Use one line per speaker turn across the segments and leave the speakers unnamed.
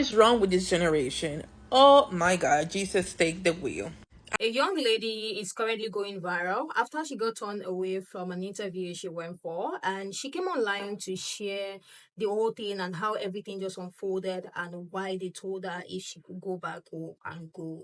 is wrong with this generation? Oh my God, Jesus, take the wheel.
A young lady is currently going viral after she got turned away from an interview she went for, and she came online to share the whole thing and how everything just unfolded and why they told her if she could go back home and go,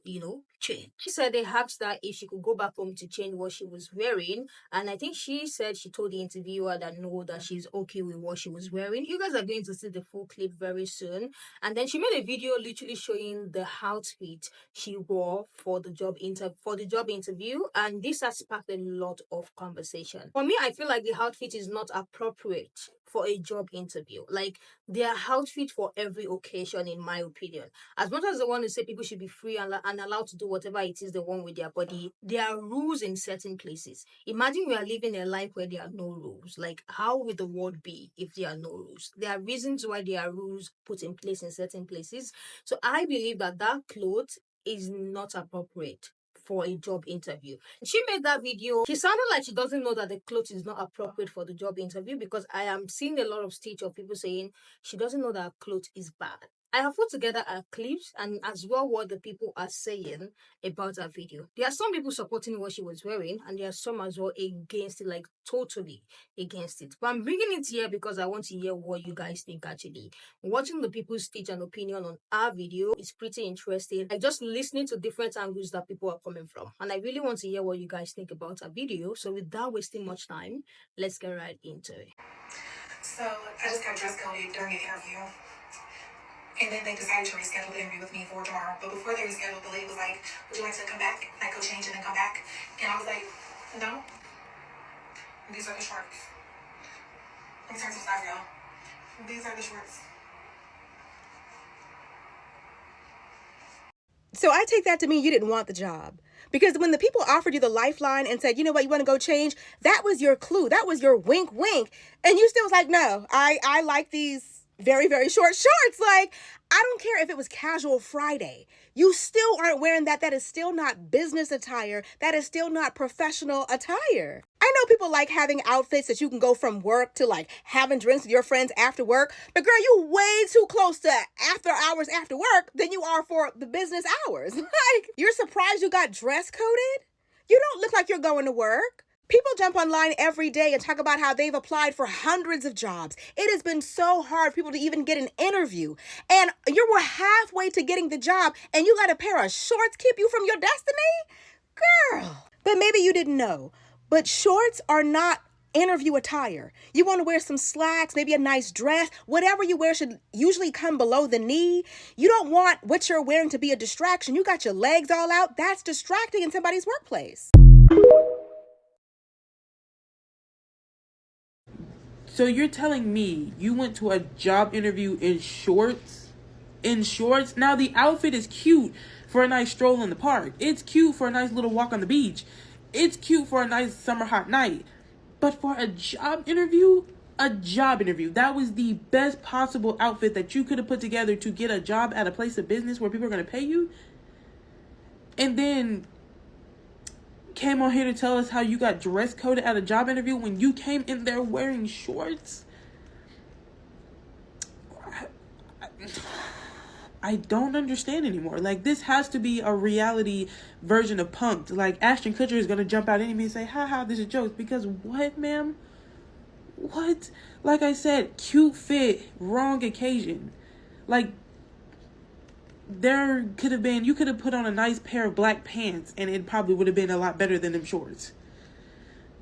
change. She said they asked her if she could go back home to change what she was wearing, and I think she said she told the interviewer that no, that she's okay with what she was wearing. You guys are going to see the full clip very soon. And then she made a video literally showing the outfit she wore for the job interview, and this has sparked a lot of conversation. For me, I feel like the outfit is not appropriate for a job interview. Like, they are outfit for every occasion, in my opinion. As much as they want to say people should be free and allowed to do whatever it is they want with their body, there are rules in certain places. Imagine we are living a life where there are no rules. Like, how would the world be if there are no rules? There are reasons why there are rules put in place in certain places. So I believe that clothes is not appropriate for a job interview. She made that video. She sounded like she doesn't know that the clothes is not appropriate for the job interview, because I am seeing a lot of stitch of people saying she doesn't know that clothes is bad. I have put together a clips and as well what the people are saying about her video. There are some people supporting what she was wearing, and there are some as well against it, like totally against it. But I'm bringing it here because I want to hear what you guys think actually. Watching the people's speech and opinion on our video is pretty interesting. Like, just listening to different angles that people are coming from. And I really want to hear what you guys think about our video. So without wasting much time, let's get right into it.
So I just got dress coded during an interview. And then they decided to reschedule the interview with me for tomorrow. But before they rescheduled, the lady was like, would you like to come back? Like, go change and then come back? And I was like, no. These are the shorts. Let me turn to the side, y'all. These are the shorts.
So I take that to mean you didn't want the job. Because when the people offered you the lifeline and said, you know what, you want to go change, that was your clue. That was your wink, wink. And you still was like, no, I like these very, very short shorts. Like, I don't care if it was casual Friday. You still aren't wearing that. That is still not business attire. That is still not professional attire. I know people like having outfits that you can go from work to like having drinks with your friends after work. But girl, you way too close to after hours after work than you are for the business hours. Like, you're surprised you got dress coded? You don't look like you're going to work. People jump online every day and talk about how they've applied for hundreds of jobs. It has been so hard for people to even get an interview. And you were halfway to getting the job and you let a pair of shorts keep you from your destiny? Girl. But maybe you didn't know. But shorts are not interview attire. You want to wear some slacks, maybe a nice dress. Whatever you wear should usually come below the knee. You don't want what you're wearing to be a distraction. You got your legs all out. That's distracting in somebody's workplace.
So you're telling me you went to a job interview in shorts? In shorts? Now the outfit is cute for a nice stroll in the park. It's cute for a nice little walk on the beach. It's cute for a nice summer hot night. But for a job interview, that was the best possible outfit that you could have put together to get a job at a place of business where people are going to pay you. And then came on here to tell us how you got dress coded at a job interview when you came in there wearing shorts. I don't understand anymore. Like, this has to be a reality version of Punk'd. Like, Ashton Kutcher is going to jump out at me and say, haha, this is jokes. Because what, ma'am? What? Like I said, cute fit, wrong occasion. Like, you could have put on a nice pair of black pants and it probably would have been a lot better than them shorts.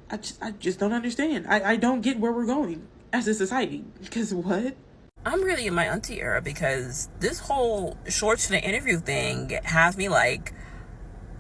I just don't understand. I don't get where we're going as a society. Because what?
I'm really in my auntie era because this whole shorts to the interview thing has me like,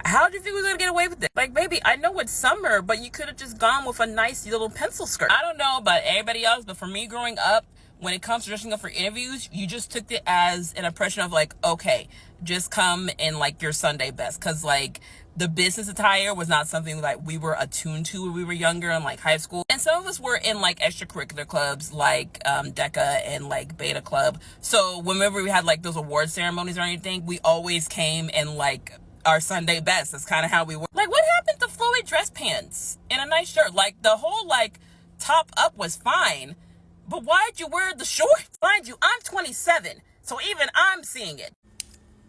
how did you think we were going to get away with it? Like, baby, I know it's summer, but you could have just gone with a nice little pencil skirt. I don't know about everybody else, but for me growing up, when it comes to dressing up for interviews, you just took it as an impression of like, okay, just come in like your Sunday best. Cause like the business attire was not something like we were attuned to when we were younger in like high school. And some of us were in like extracurricular clubs like DECA and like Beta Club. So whenever we had like those award ceremonies or anything, we always came in like our Sunday best. That's kind of how we were. Like, what happened to flowy dress pants and a nice shirt? Like the whole like top up was fine. But why'd you wear the shorts? Mind you, I'm 27. So even I'm seeing it.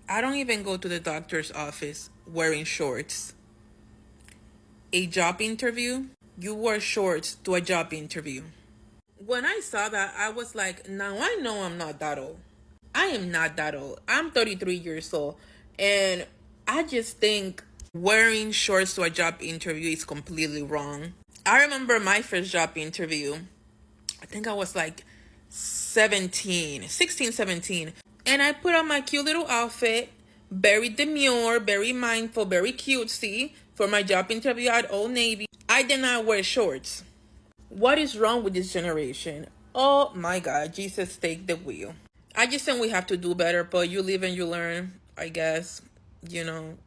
I don't even go to the doctor's office wearing shorts. A job interview? You wore shorts to a job interview. When I saw that, I was like, now I know I'm not that old. I am not that old. I'm 33 years old. And I just think wearing shorts to a job interview is completely wrong. I remember my first job interview. I think I was like 16, 17. And I put on my cute little outfit, very demure, very mindful, very cutesy for my job interview at Old Navy. I did not wear shorts. What is wrong with this generation? Oh my God, Jesus, take the wheel. I just think we have to do better, but you live and you learn, I guess, you know.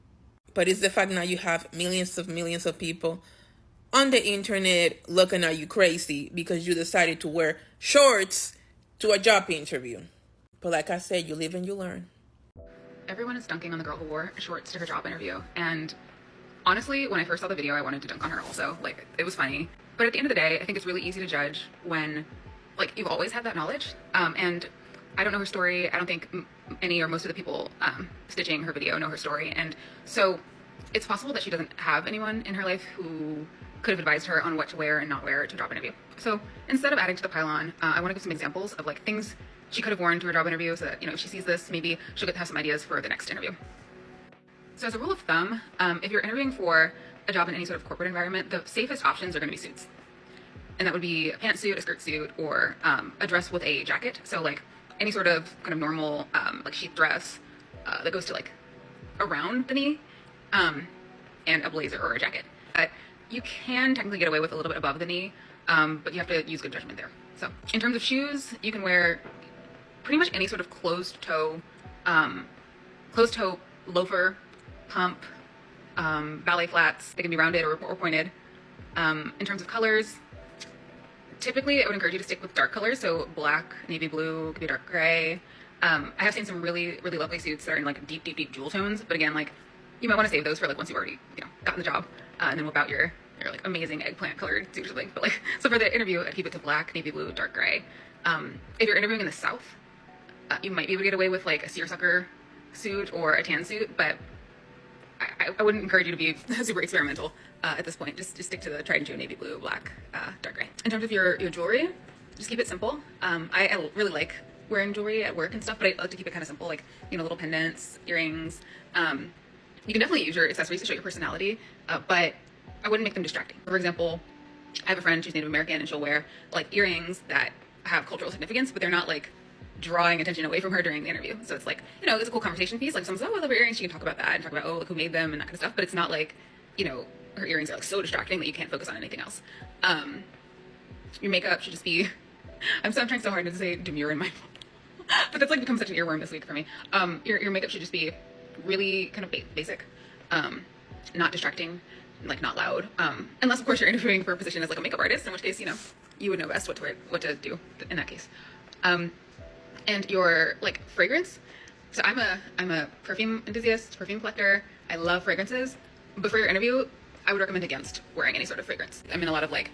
But it's the fact now you have millions of people on the internet looking at you crazy because you decided to wear shorts to a job interview. But like I said, you live and you learn.
Everyone is dunking on the girl who wore shorts to her job interview. And honestly, when I first saw the video, I wanted to dunk on her also. Like, it was funny. But at the end of the day, I think it's really easy to judge when, like, you've always had that knowledge. And I don't know her story. I don't think any or most of the people stitching her video know her story. And so it's possible that she doesn't have anyone in her life who could have advised her on what to wear and not wear to a job interview. So instead of adding to the pile-on, I want to give some examples of like things she could have worn to her job interview so that, you know, if she sees this, maybe she'll get to have some ideas for the next interview. So as a rule of thumb, if you're interviewing for a job in any sort of corporate environment, the safest options are going to be suits. And that would be a pantsuit, a skirt suit, or a dress with a jacket. So like any sort of kind of normal like sheath dress that goes to like around the knee, and a blazer or a jacket. You can technically get away with a little bit above the knee, but you have to use good judgment there. So in terms of shoes, you can wear pretty much any sort of closed toe loafer, pump, ballet flats. They can be rounded or pointed. In terms of colors, typically I would encourage you to stick with dark colors, so black, navy blue, could be dark gray. I have seen some really, really lovely suits that are in like deep jewel tones, but again, like you might want to save those for like once you've already, you know, gotten the job, and then whip out your like amazing eggplant colored suit or something. But like, so for the interview, I'd keep it to black, navy blue, dark gray. If you're interviewing in the South, you might be able to get away with like a seersucker suit or a tan suit, but I wouldn't encourage you to be super experimental at this point. Just stick to the tried and true navy blue, black, dark gray. In terms of your jewelry, just keep it simple. I really like wearing jewelry at work and stuff, but I like to keep it kind of simple, like, you know, little pendants, earrings. You can definitely use your accessories to show your personality, but I wouldn't make them distracting. For example, I have a friend, she's Native American, and she'll wear like earrings that have cultural significance, but they're not like drawing attention away from her during the interview. So it's like, you know, it's a cool conversation piece. Like someone's, oh, I love her earrings. She can talk about that and talk about, oh, look who made them and that kind of stuff. But it's not like, you know, her earrings are like so distracting that you can't focus on anything else. Your makeup should just be, I'm trying so hard not to say demure and mindful, but that's like become such an earworm this week for me. Your makeup should just be really kind of basic, not distracting, like not loud. Unless of course you're interviewing for a position as like a makeup artist, in which case, you know, you would know best what to do in that case. And your like fragrance. So I'm a perfume enthusiast, perfume collector. I love fragrances, but for your interview, I would recommend against wearing any sort of fragrance. I'm in a lot of like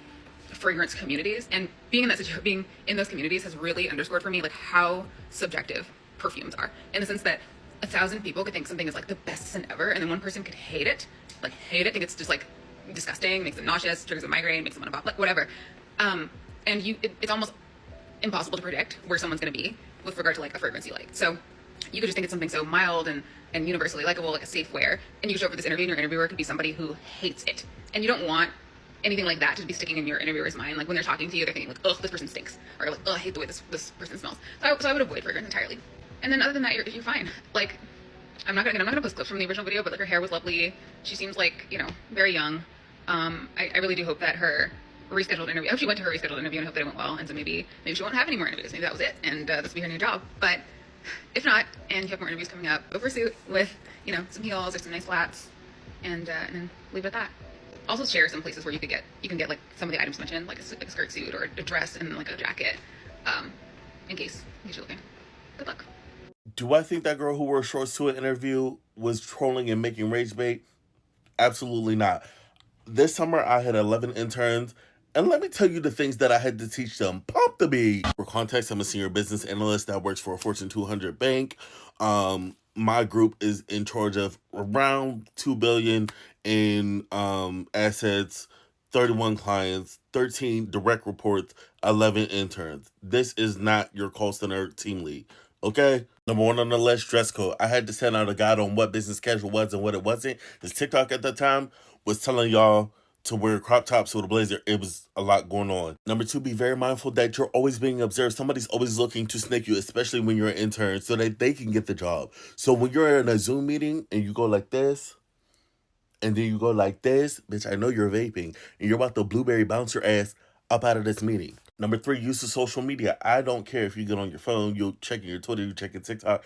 fragrance communities, and being in those communities has really underscored for me like how subjective perfumes are, in the sense that 1,000 people could think something is like the best scent ever, and then one person could hate it, think it's just like disgusting, makes them nauseous, triggers a migraine, makes them want to vomit, like whatever. And it's almost impossible to predict where someone's going to be with regard to like a fragrance you like. So you could just think it's something so mild and universally likable, like a safe wear, and you show up for this interview and your interviewer could be somebody who hates it. And you don't want anything like that to be sticking in your interviewer's mind. Like when they're talking to you, they're thinking like, oh, this person stinks, or like, oh, I hate the way this person smells. So I would avoid fragrance entirely. And then other than that, you're fine. Like, I'm not gonna post clips from the original video, but like her hair was lovely. She seems like, you know, very young. I really do hope that her rescheduled interview, I hope she went to her rescheduled interview, and I hope that it went well. And so maybe she won't have any more interviews. Maybe that was it, and this will be her new job. But if not, and you have more interviews coming up, go for a suit with, you know, some heels or some nice flats, and then leave it at that. Also share some places where you can get like some of the items mentioned, like a skirt suit or a dress and like a jacket, in case you're looking. Good luck.
Do I think that girl who wore shorts to an interview was trolling and making rage bait? Absolutely not. This summer I had 11 interns, And let me tell you the things that I had to teach them. Pump the beat. For context, I'm a senior business analyst that works for a Fortune 200 bank. My group is in charge of around $2 billion in assets, 31 clients, 13 direct reports, 11 interns. This is not your call center team lead. Okay? Number one on the list, dress code. I had to send out a guide on what business casual was and what it wasn't. This TikTok at the time was telling y'all to wear crop tops with a blazer. It was a lot going on. Number two, be very mindful that you're always being observed. Somebody's always looking to snake you, especially when you're an intern, so that they can get the job. So when you're in a Zoom meeting and you go like this, and then you go like this, bitch, I know you're vaping, and you're about to blueberry bounce your ass up out of this meeting. Number three, use of social media. I don't care if you get on your phone, you're checking your Twitter, you're checking TikTok.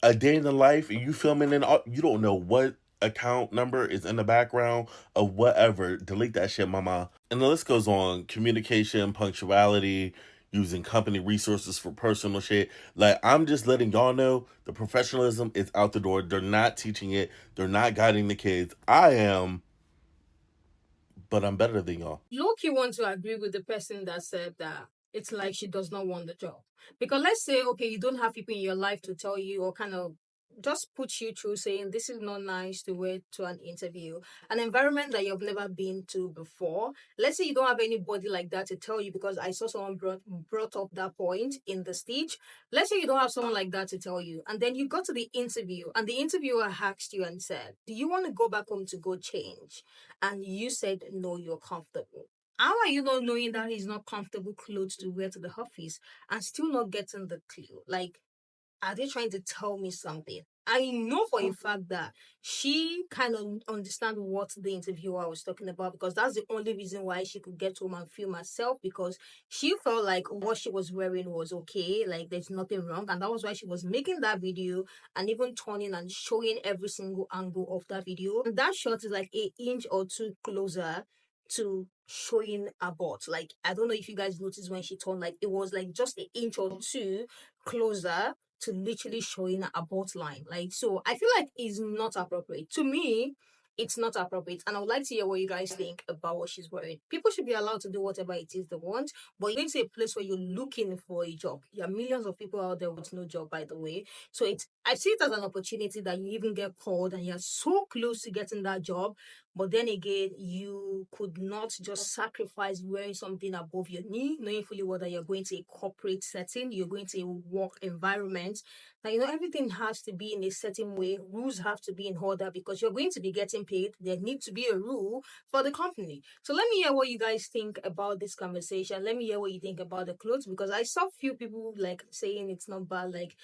A day in the life, and you filming and all, you don't know what account number is in the background of whatever. Delete that shit, mama. And the list goes on. Communication, punctuality, using company resources for personal shit. Like, I'm just letting y'all know the professionalism is out the door. They're not teaching it. They're not guiding the kids. I am, but I'm better than y'all.
Loki want to agree with the person that said that it's like she does not want the job. Because let's say, okay, you don't have people in your life to tell you or kind of just put you through saying this is not nice to wear to an interview, an environment that you've never been to before. Let's say you don't have anybody like that to tell you, because I saw someone brought up that point in the speech. Let's say you don't have someone like that to tell you, and then you go to the interview, and the interviewer asked you and said, do you want to go back home to go change? And you said, no, you're comfortable. How are you not knowing that he's not comfortable clothes to wear to the office and still not getting the clue? Like, are they trying to tell me something? I know for a fact that she kind of understand what the interviewer was talking about, because that's the only reason why she could get home and film herself, because she felt like what she was wearing was okay, like there's nothing wrong, and that was why she was making that video and even turning and showing every single angle of that video. And that shot is like an inch or two closer to showing her butt. Like, I don't know if you guys noticed when she turned, like it was like just an inch or two closer to literally showing a butt line. Like, so I feel like it's not appropriate. To me, it's not appropriate. And I would like to hear what you guys think about what she's wearing. People should be allowed to do whatever it is they want, but you're going to a place where you're looking for a job. There are millions of people out there with no job, by the way. So I see it as an opportunity that you even get called and you're so close to getting that job. But then again, you could not just sacrifice wearing something above your knee, knowing fully well that you're going to a corporate setting, you're going to a work environment. Now, everything has to be in a certain way. Rules have to be in order, because you're going to be getting paid. There needs to be a rule for the company. So let me hear what you guys think about this conversation. Let me hear what you think about the clothes, because I saw few people like saying it's not bad, like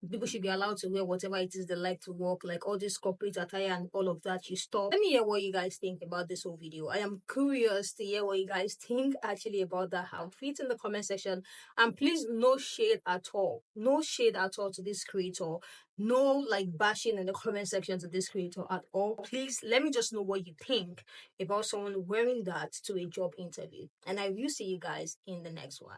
people should be allowed to wear whatever it is they like to work, like all this corporate attire and all of that. You stop. Let me hear what you guys think about this whole video. I am curious to hear what you guys think actually about that outfit in the comment section. And please, no shade at all. No shade at all to this creator. No like bashing in the comment section to this creator at all. Please let me just know what you think about someone wearing that to a job interview. And I will see you guys in the next one.